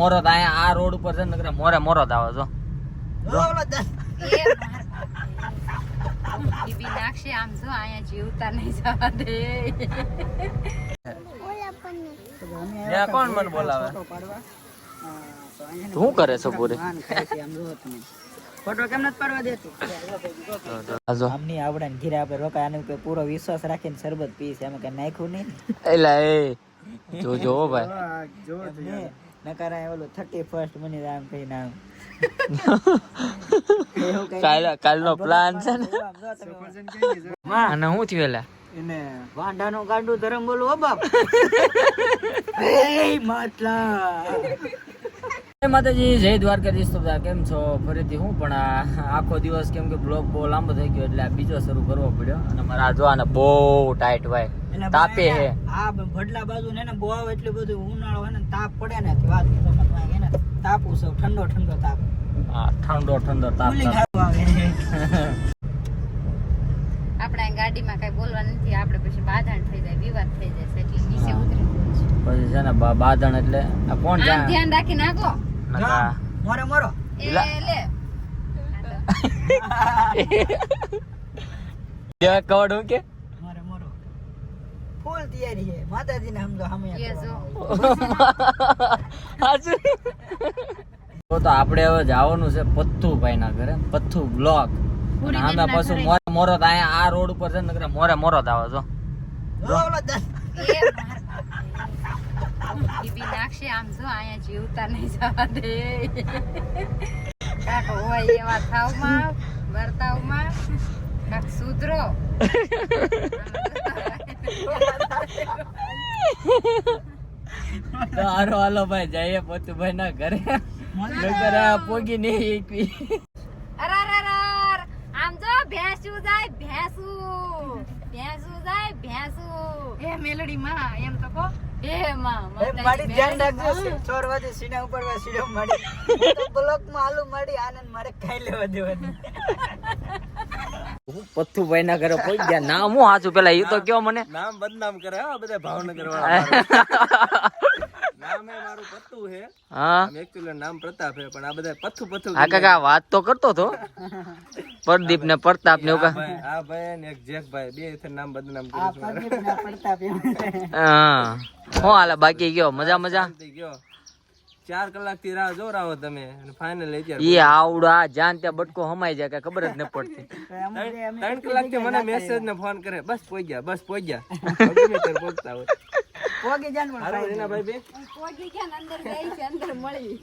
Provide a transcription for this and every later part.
મોરો આ રોડ ઉપર છે ને મોરે મોરો જ આવે છો નાખશે આમ જો અહીંયા જીવતા નહીં જવા દે કોણ મને બોલાવે શું કરે છો પૂરે ફોટો કેમ નથી પાડવા દેતું આમની આવડે ને ઘીરે આપણે રોકાય આને ઉપર પૂરો વિશ્વાસ રાખીને શરબત પી છે એમ કે નાખ્યું નહીં એલા એ જો ભાઈ નકારા ઓલું 31st મને આમ કઈ નામ કાલનો પ્લાન છે ને અને હું થયું એલા એને વાંઢાનું ગાંડું ધરમ બોલું ઓ બાપ માતાજી જય દ્વારકાધીશ. તો બધા કેમ છો? ફરીથી હું પણ આખો દિવસ કેમ કે બ્લોગ બહુ લાંબો થઈ ગયો એટલે આ બીજો શરૂ કરવો પડ્યો અને મારા આ જોવાને બહુ ટાઈટ હોય તાપે હે આ ભડલા બાજુ ને બહુ આવે એટલું બધું ઉનાળો હોય ને તાપ પડે ને વાત એને તાપું છે ઠંડો ઠંડો તાપ. હા ઠંડો ઠંડો તાપ આપણે ગાડીમાં કઈ બોલવા નથી આપણે પછી બાંધણ થઈ જાય વિવાદ થઈ જાય એટલે નીચે ઉતરી પછી છે ને બાદણ એટલે આ કોણ જાણે ધ્યાન રાખી નાખો મોરે મોરો એ લે કવડ હું કે મોરે મોરો ફૂલ તૈયારી છે માતાજીને સમજો સામે તો આપણે હવે જવાનું છે પથ્થુભાઈ ના ઘરે પથ્થુ બ્લોક આમે પાછું મોરો આ રોડ ઉપર છે ને મોરે મોરો જ આવે છો નાખશે આમ જો અહીંયા જીવતા નહીં જવા દે કાક હોય એવા થાવમાં વર્તાવમાં કાક સુધરો હારો હાલો ભાઈ જઈએ પથ્થુભાઈ ના ઘરે પોગી નહીં આમ જો ભેંસું જાય ભેંસું જાય ભેંસું એ મેલડી માં એમ તો કો એ માં મારી ધ્યાન રાખજો ચોર વાજે સીના ઉપર સીડો માડી તો બ્લોક માં આલુ માડી આનંદ મારે ખાઈ લેવા દેવાની પથ્થુભાઈ ના ઘરે પહોંચી ગયા. નામ હું હાચું પેલા એ તો કયો મને નામ બદનામ કરે હા બધા ભાવનગર વાળા નામ હે મારું પત્તુ હે હા એકચ્યુઅલી નામ પ્રતાપ હે પણ આ બધા પથ્થુ પથ્થુ આ કાકા વાત તો કરતો તો પ્રદીપ ને પ્રતાપ ને એવું આ ભાઈ ને એક જેક ભાઈ બે નામ બદનામ આ કરે પ્રદીપ ના પડતા પે હા હું હાલે બાકી ગયો મજા મજા ગયો 4 કલાક થી રાહ જોરાવો તમે અને ફાઇનલ અત્યારે ઈ આવડા જાન ત્યાં બટકો હમાઈ જાય કે ખબર જ ન પડતી 3 કલાક થી મને મેસેજ ને ફોન કરે બસ પોઈ ગયા પહોંચતા હોય પોગી જાન પણ હારો રીના ભાઈ બે પોગી ગયા અંદર ગઈ છે અંદર મળી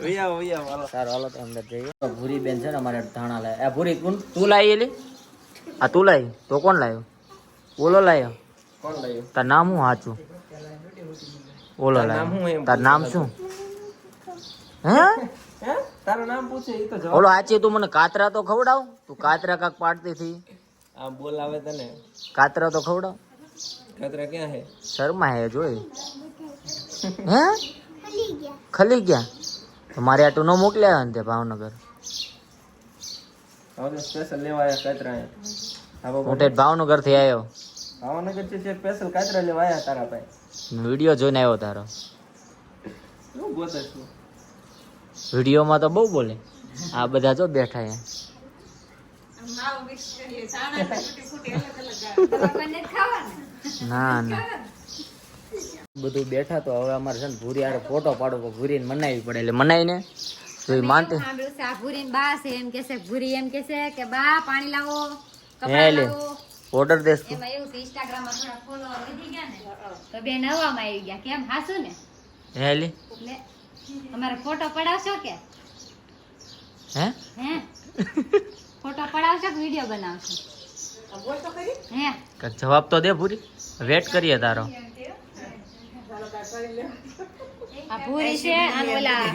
વિયા હાલો સારું હાલો તો અંદર જઈએ. ભૂરી બેન છે ને અમારે ધાણા લાય ભૂરી તું લાવી એલી આ તું લાવી તો કોણ લાવ્યો ઓલો લાવ્યો કોણ લાવ્યો તાર નામ હું હાચું ઓલો લાવ્યો તાર નામ શું હે હે તારું નામ પૂછે ઈ તો જવાબ ઓલો આચી તું મને કાતરા તો ખવડાવ તું કાતરા કાક પાડતી થી આ બોલાવે તને કાતરા તો ખવડાવ ખતરા ક્યાં હે શર્મા હે જોઈ હે ખલી ગયા તો મારે આટું ન મોકલ્યા ને તે ભાવનગર હવે સ્પેશિયલ લેવા આયા ખતરા હે હું તે ભાવનગર થી આવ્યો ભાવનગર થી સ્પેશિયલ ખતરા લેવા આયા તારા ભાઈ વિડીયો જોઈને આવ્યો તારો શું ગોતે છું વિડીયોમાં તો બહુ બોલે આ બધા જો બેઠા હે ના ના બધું બેઠા તો હવે અમારે છે ને ભૂરી આરે ફોટો પાડવો ભૂરીને મનાવી પડે એટલે મનાવીને તો એ માનતી ભૂરી બા છે એમ કેસે ભૂરી એમ કેસે કે બા પાણી લાવો હે લે ઓર્ડર દેસ એમાં એવું છે ઇન્સ્ટાગ્રામ માં થોડા ફોલોઅર વધી ગયા ને તો બે નવામાં આવી ગયા કેમ હાસુ ને હે લે એટલે અમારે ફોટો પડાવશો કે હે હે ફોટો પડાવશો કે વિડિયો બનાવશો બોલ તો ખરી હે કાક જવાબ તો દે ભૂરી વેટ કરીએ તારો આ ભૂરી છે અને ઓલા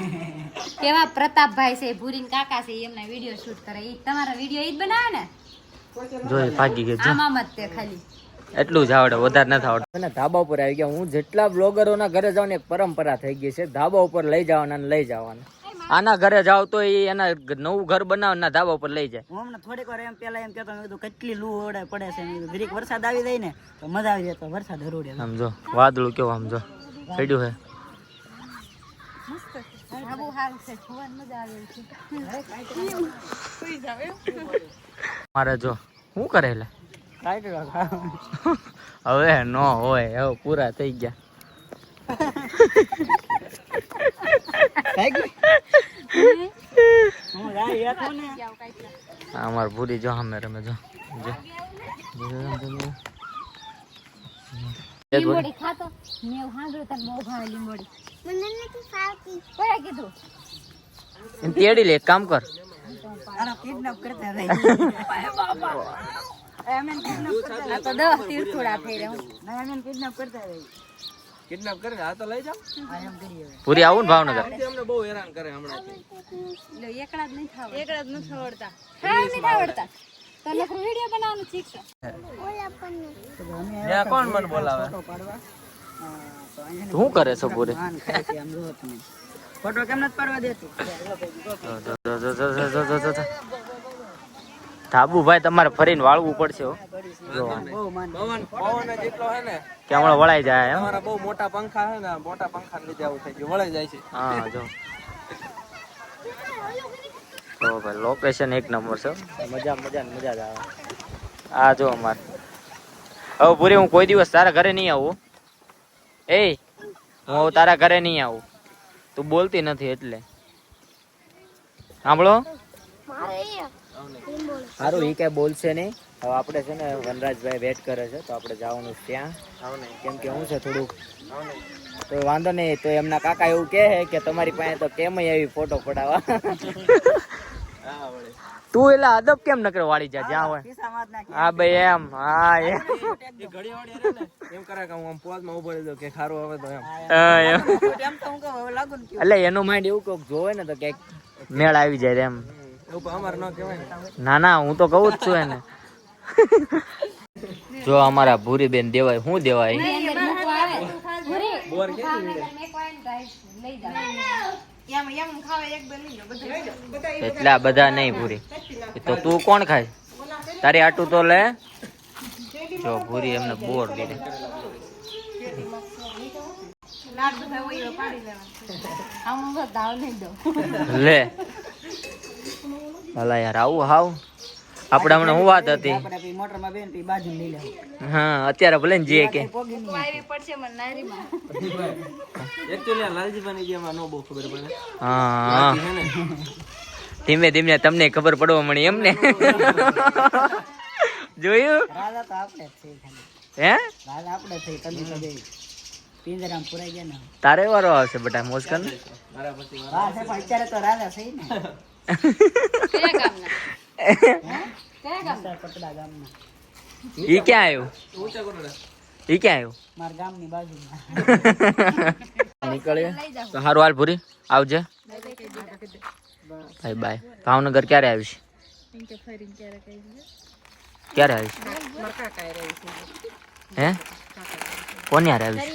કેવા પ્રતાપભાઈ છે ભૂરીન કાકા છે એમના વિડિયો શૂટ કરે ઈ તમારા વિડિયો ઈ જ બનાવે ને જોઈ ભાગી ગઈ જો આમાં મત તે ખાલી એટલું જ આવડે વધારે નથી આવડતું અને ધાબા ઉપર આવી ગયા. હું જેટલા બ્લોગરોના ઘરે જાઉં ને એક પરંપરા થઈ ગઈ છે ધાબા ઉપર લઈ જવાના અને લઈ જવાના. આના ઘરે જાવ તો એના નવું ઘર બનાવના ધાબા ઉપર લઈ જાય. હું હમણાં થોડીક વાર એમ પેલા એમ કહેતો મેં કીધું કેટલી લૂ ઓડે પડે છે ઘડીક વરસાદ આવી જાય ને તો મજા આવી જાય તો વરસાદ હરોડે સમજો વાદળું કેવું સમજો પડ્યું હે ધાબુ સારું છે જોવાની મજા આવે છે મારે જો શું કરેલા કાંઈ હવે નો હોય હવે પૂરા થઈ ગયા અમાર ભૂરી જો અમે રમે જો લીંબોડી ખાતો મેં સાંભળ્યું તને બહુ ભાવે લીંબોડી મને નથી ખાવતી કોઈ કીધું તેડી લે એક કામ કર કિડનેપ કરતા રહી આ તો 10 તીરથોડા થઈ રહ્યા એમ કિડનેપ કરતા રહી કિડનેપ કરે આ તો લઈ જાવ એમ કરીએ પૂરી આવું ને ભાવનગર અમને બહુ હેરાન કરે હમણાં લો એકડા જ નહીં ખાવા એકડા જ નથી આવડતા હા નથી આવડતા તો નકરો વિડિયો બનાવવાનું શીખશે ત્યાં કોણ મને બોલાવે શું કરે છે પૂરી ફોટો કેમ નથી પાડવા દેતી ધાબુ ભાઈ તમારે ફરીને વાળવું પડશે હો જો બહુ માન પવન જેટલો હે ને કે હમણાં વળાઈ જાય એમ તમારા બહુ મોટા પંખા હે ને મોટા પંખા લીધે આવું થઈ ગયું વળાઈ જાય છે હા જો તો ભાઈ લોકેશન એક નંબર છે મજા જ આવે આ જો અમાર હવે પૂરી હું કોઈ દિવસ તારા ઘરે નહીં આવું એ હું તારા ઘરે નહીં આવું તું બોલતી નથી એટલે સાંભળો સારું એ કઈ બોલશે નહીં હવે આપણે છે ને વનરાજભાઈ વેટ કરે છે તો આપણે જવાનું છે ત્યાં કેમ કે હું છે થોડુંક તો વાંધો નહીં તો એમના કાકા એવું કહે કે તમારી પાસે તો કેમ આવી ફોટો પડાવવા તું એલા અદબ કેમ નકર વાળી જા જ્યાં હોય હા ભાઈ એમ હા એ ઘડી વાળી રે ને એમ કરે કે હું આમ પોઝમાં ઉભો રહી જાઉં કે ખારું આવે તો એમ એમ તો હું કહું હવે લાગુ ને એટલે એનું માઇન્ડ એવું કોક જોવે ને તો કઈક મેળ આવી જાય એમ એવું અમારે ન કહેવાય ને ના હું તો કહું જ છું એને જો અમારા ભૂરી બેન દેવાય શું દેવાય બોર કે એટલા બધા નહીં ભૂરી તો તું કોણ ખાય તારી આટું તો લે જો ભૂરી એમને બોર દે લે ભલા યાર આવું હાવ આપણે હમણાં હું વાત હતી આપણે મોટર માં બેન બાજુ લઈ લે હા અત્યારે ભલે ને જે કે એકચ્યુઅલી લાલજીભાઈ ની જેમાં નો બહુ ખબર પડે હા ધીમે ધીમે તમને ખબર પડવા મળી એમ ને જોયું રાજા તો આપણે જ થઈ ખાલી હે રાજા આપણે થઈ તમે તો બે પિંજરામ પુરાઈ ગયા ને તારે વારો આવશે બેટા મોજ કર ને મારા પછી હા છે પણ અત્યારે તો રાજા થઈ ને પટડા ગામના ઈ ક્યાં આવ્યું ઊંચા કરો ને ઈ ક્યાં આવ્યું મારા ગામની બાજુમાં નીકળીએ તો હારું હાલ પૂરી આવજે બાય બાય ભાવનગર ક્યારે આવીશ ક્યારે આવીશ હે કોની હારે આવીશ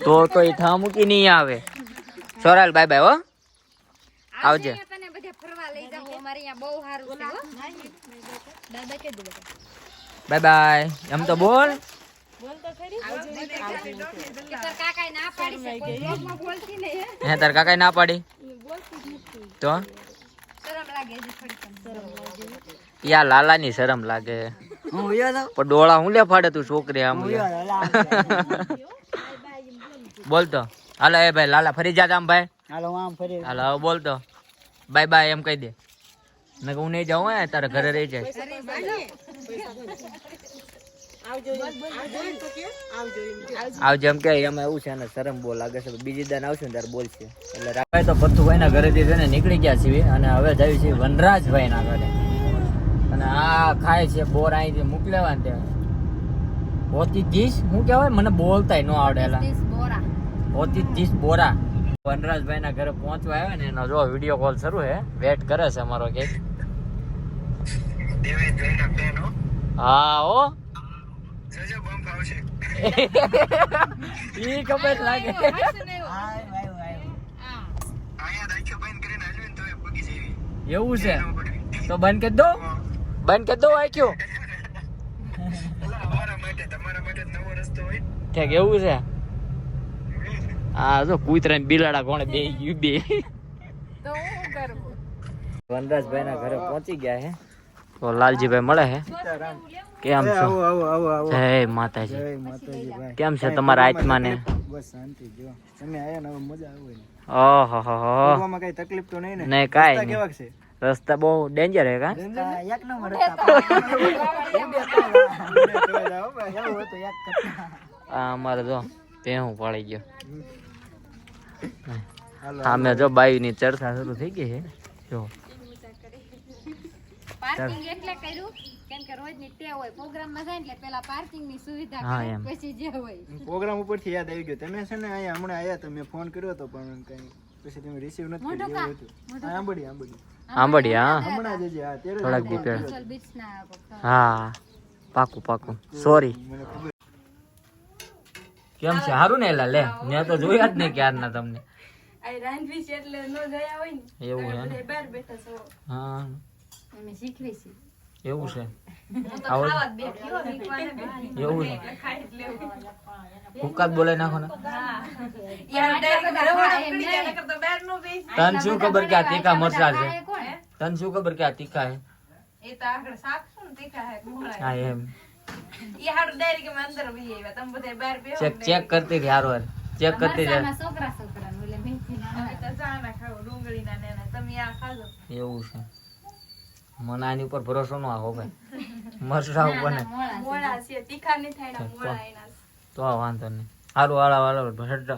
તો એ ઠા મૂકી નહીં આવે સોરાલ બાય બાય હો આવજે તને બધે ફરવા લઈ જાવ અમારે અહીંયા બહુ સારું છે હો દાદા કે દે બાય બાય એમ તો બોલ કે તાર કાકાએ ના પાડી છે કોઈ બ્લોગમાં બોલતી નહીં હે તાર કાકાએ ના પાડી તો શરમ લાગે છે થોડી શરમ લાગે યા લાલાની શરમ લાગે હું વિયો તો પણ ડોળા હું લે ફાડે તું છોકરી આમ બોલતો હાલો એ ભાઈ લાલા ફરી જા આમ ભાઈ હાલો આમ ફરી હાલો હવે બોલતો બાય બાય એમ કહી દે ને હું નહીં જાઉં હે તારા ઘરે રહી જાય આવજો એમ કે એમાં એવું છે ને શરમ બહુ લાગે છે બીજી દાન આવશે ને ત્યારે બોલશે એટલે રાભાઈ તો ભથ્થુભાઈ ના ઘરેથી છે ને નીકળી ગયા છીએ અને હવે જઈએ છીએ વનરાજભાઈ ના ઘરે અને આ ખાય છે બોર અહીંથી મોકલેવા ને ત્યાં પોતી જીસ શું કહેવાય મને બોલતાય ન આવડેલા બોરા પોતી જીસ બોરા વનરાજભાઈ ના ઘરે પહોંચવા આવ્યા ને એનો જો વિડીયો કોલ શરૂ છે વેટ કરે છે અમારો કે હા હો ઈ ખબર લાગે એવું છે તો બંધ કરી દો બંધ કરી દો આખ્યો ઠીક એવું છે આ જો કૂતરા ને બિલાડા કોણે બે ગયું બે તો હું કરવું વનરાજભાઈ ના ઘરે પહોંચી ગયા હે તો લાલજીભાઈ મળે હે કેમ છો જય માતાજી કેમ છે તમારા આત્માને બસ શાંતિ જો તમે આયા ને હવે મજા આવે ને ઓહો આમાં કઈ તકલીફ તો નહીં ને નહીં કાઈ રસ્તા નહીં કેવાક છે રસ્તા બહુ ડેન્જર હે કા એક નંબર આ અમારે જો ભેહું પડી ગયો સામે જો બાઈ ની ચર્ચા શરૂ થઈ ગઈ છે જો પાર્કિંગ એટલે કર્યું કેમ કે રોજની ટેવ હોય પ્રોગ્રામ માં જાય એટલે પેલા પાર્કિંગ ની સુવિધા હા, કરે એમ. પછી જે હોય પ્રોગ્રામ ઉપરથી યાદ આવી ગયો તમે છે ને અહીંયા હમણાં આયા તમે ફોન કર્યો હતો પણ કઈ પછી તમે રિસીવ નથી મોઢું કર્યો કા? એવું હતું આંબડી આંબડી હા હમણાં જ હજી, હા તેરે થોડાક દી પહેલા વિશાલ બીચ ના હા પાકું સોરી મને ખબર કેમ છે સારું ને એલા લે મેં તો જોયા જ નહીં ક્યારના તમને એવું છે ને? હા અમે શીખવી છે એવું છે એવું છે હુક્કા જ બોલાઈ નાખો ને તને શું ખબર કે આ તીખા મરચા છે તને શું ખબર કે આ તીખા હે હા એમ ચેક કરતી હતી હારો ચેક કરતી હતી મરચાંના છોકરા એટલે મેથી એવું છે મને આની ઉપર ભરોસો ન આવો ભાઈ મરચા ઉપર ને તો આ વાંધો નહીં હાલો હાલો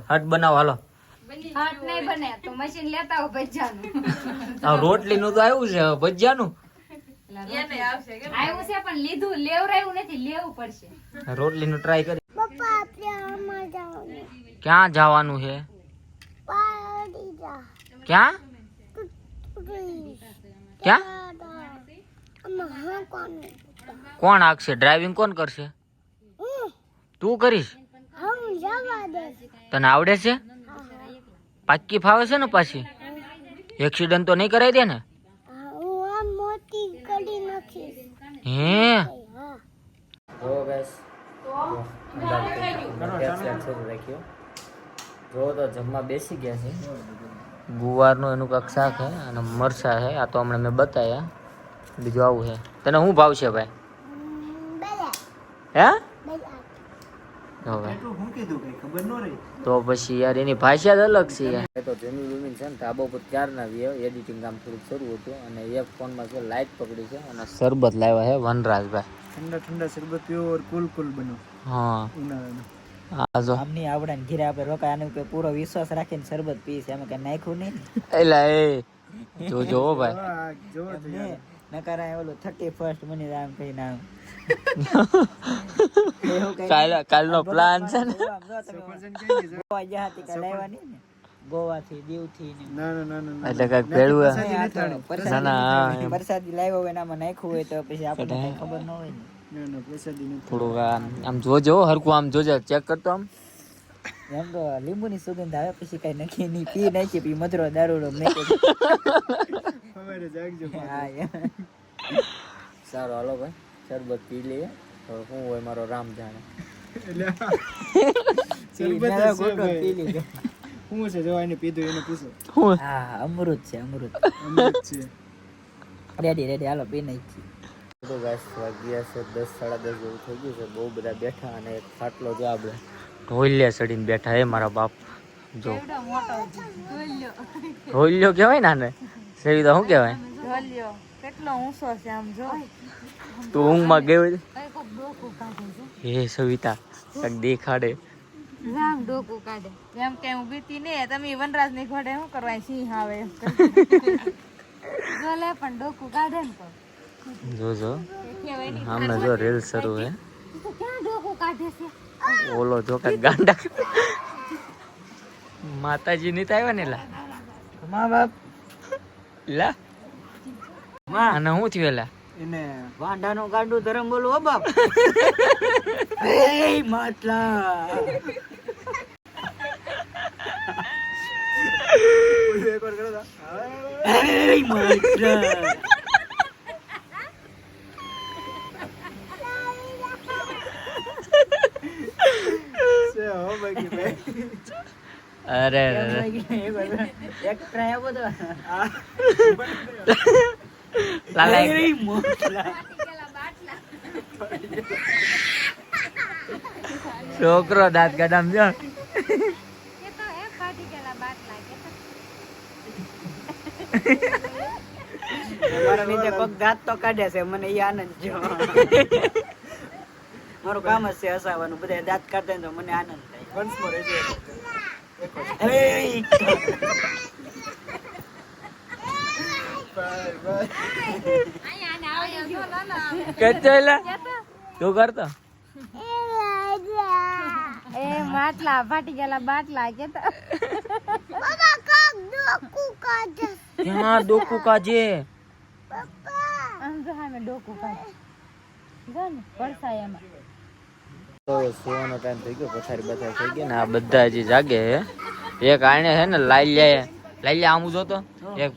હટ બનાવો હાલો હાટ નહીં બને તો મશીન લેતા આવો ભજીયાનું આ રોટલી નું તો આવ્યું છે ભજીયાનું આવ્યું છે પણ લીધું લેવરાયું નથી લેવું પડશે રોટલી નું ટ્રાય કરી ક્યાં જવાનું છે ક્યાં ક્યાં કોણ આખશે ડ્રાઇવિંગ કોણ કરશે તું કરીશ તને આવડે છે પાક્કી ફાવે છે ને પાછી એક્સિડન્ટ તો નહીં કરાવી દે ને હે જો તો જમવા બેસી ગયા છે ગુવારનું એનું કાંક શાક હે અને મરચા હે આ તો હમણાં મેં બતાયા બીજું આવું છે તને શું ભાવ છે ભાઈ હે જો ભાઈ હું કીધું કઈ ખબર ન રહી તો પછી યાર એની ભાષા જ અલગ છે યાર તો જમીન વમીન છે ને ધાબા પર ક્યારના એડિટિંગ કામ થોડુંક શરૂ હતું અને એક ફોનમાં છે લાઇટ પકડી છે અને શરબત લાવ્યા છે વનરાજભાઈ ઠંડા શરબત પ્યોર કુલ બનો હા ઉનાળાનું આ જો આમની આવડે ને ઘીરે આપણે રોકાય આનો ઉપર પૂરો વિશ્વાસ રાખીને શરબત પીશ એમાં કઈ નાખ્યું નહીં એલા એ જોજો હો ભાઈ જો નકારા ઓલું 31st મને આમ કઈ નામ કાલનો પ્લાન છે ને ગોવા થી દીવ થી એટલે કઈક ભેળું પ્રસાદી લાવ્યો હોય એનામાં નાખ્યું હોય તો પછી આપણને કઈ ખબર ન હોય ને થોડુંક આમ જોજો હરખું આમ જોજો ચેક કરતો આમ એમ તો લીંબુની સુગંધ આવે પછી કઈ નખી નહીં પી નાખી પછી મધુરો દારૂડો સારું હાલો ભાઈ શરબત પી લઈએ તો શું હોય મારો રામ જાણે શું છે જો એને પીધું એને પૂછો હા અમૃત છે અમૃત છે રેડી હાલો પી નાખી તો ગાઈસ વાગ્યા છે 10 10:30 જેવું થઈ ગયું છે બહુ બધા બેઠા અને એક ખાટલો જો આપણે ઢોલિયા ચડીને બેઠા હે મારા બાપ જો ઢોલિયો કહેવાય ને આને સેવિતા શું કહેવાય કેટલો ઊંચો છે આમ જો તું ઊંઘમાં ગયો કઈ કોક ડોકું કાઢે છે હે સવિતા કાંઈક દેખાડે રામ ડોકું કાઢે એમ કે હું બીતી ને તમે વનરાજ ની ઘોડે શું કરવા સિંહ આવે એમ જો લે પણ ડોકું કાઢે ને તો જોજો આમને જો રેલ શરૂ હે ક્યાં ડોકું કાઢે છે ઓલો જો કાંઈક ગાંડા માતાજી ની આવ્યા ને લા મા બાપ લા અને શું થયું એલા એને વાંઢાનો ગાંડું ધરમ બોલું હો બાપ એ માટલા એકવાર કરો એ માટલા સે હો ભાઈ અરે એક ટ્રાય આપો તો લાલા છોકરો દાંત કાઢામ જો મારા નીચે કોક દાંત તો કાઢે છે મને ઈ આનંદ છે મારું કામ જ છે હસાવવાનું બધા દાંત કાઢે ને તો મને આનંદ થાય કચેલા તું કરતો એ માટલા ફાટી ગયેલા બાટલા કેતા ક્યાં ડોકું કાજે આમ જો હા મેં ડોકું કાઢી જો ને પડસાયામાં તો સુવાનો ટાઈમ થઈ ગયો પથારી બથારી થઈ ગઈ ને આ બધા હજી જાગે હે એક આણે છે ને લાલ્યા આમ જોતો એક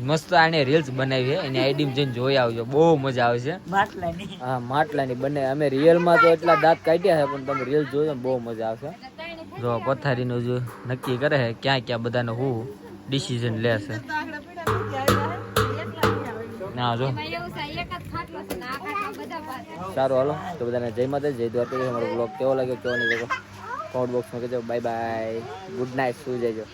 મસ્ત આણે રીલ્સ બનાવી છે એની આઈડી જઈને જોઈ આવજો બહુ મજા આવે છે માટલાની હા માટલાની બને અમે રિયલ માં તો એટલા દાંત કાઢ્યા છે પણ તમે રીલ જોજો ને બહુ મજા આવશે જો પથારીનું જો નક્કી કરે છે ક્યાં ક્યાં બધાને હું ડિસિઝન લે છે ના જો સારું હાલો તો બધાને જય માતા જય દ્વારકા અમારો બ્લોગ કેવો લાગ્યો કેવો નહીં લાગ્યો કોમેન્ટ બોક્સમાં કહેજો બાય બાય ગુડ નાઇટ સુઈ જજો